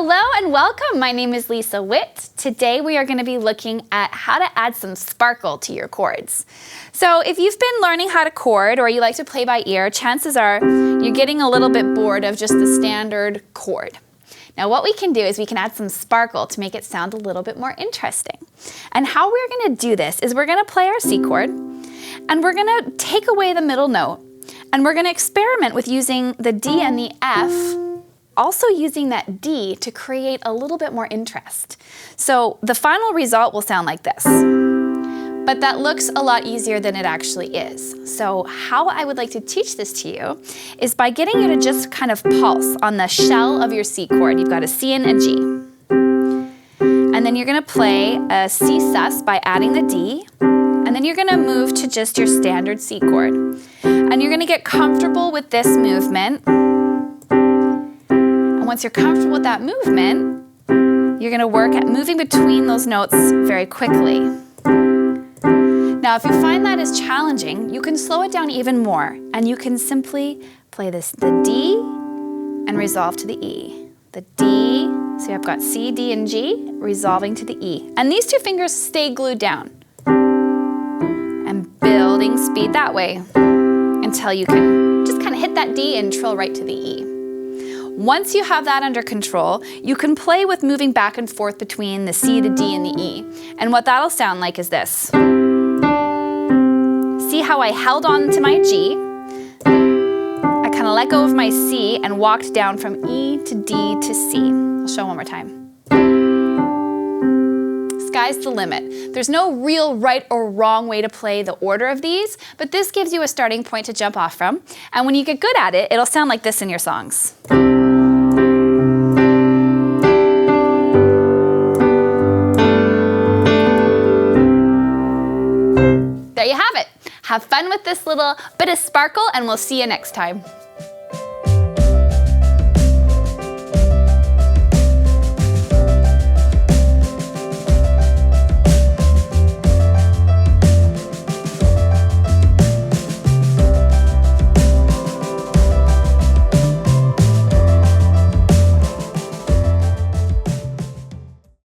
Hello and welcome. My name is Lisa Witt. Today we are going to be looking at how to add some sparkle to your chords. So if you've been learning how to chord or you like to play by ear, chances are you're getting a little bit bored of just the standard chord. Now what we can do is we can add some sparkle to make it sound a little bit more interesting. And how we're going to do this is we're going to play our C chord and we're going to take away the middle note and we're going to experiment with using the D and the F, also using that D to create a little bit more interest. So the final result will sound like this, but that looks a lot easier than it actually is. So how I would like to teach this to you is by getting you to just kind of pulse on the shell of your C chord. You've got a C and a G. And then you're gonna play a C sus by adding the D, and then you're gonna move to just your standard C chord. And you're gonna get comfortable with this movement. Once you're comfortable with that movement, you're going to work at moving between those notes very quickly. Now, if you find that is challenging, you can slow it down even more, and you can simply play the D and resolve to the E. The D, so I've got C, D, and G, resolving to the E. And these two fingers stay glued down. And building speed that way until you can just kind of hit that D and trill right to the E. Once you have that under control, you can play with moving back and forth between the C, the D, and the E. And what that'll sound like is this. See how I held on to my G? I kind of let go of my C and walked down from E to D to C. I'll show one more time. Sky's the limit. There's no real right or wrong way to play the order of these, but this gives you a starting point to jump off from. And when you get good at it, it'll sound like this in your songs. There you have it. Have fun with this little bit of sparkle, and we'll see you next time.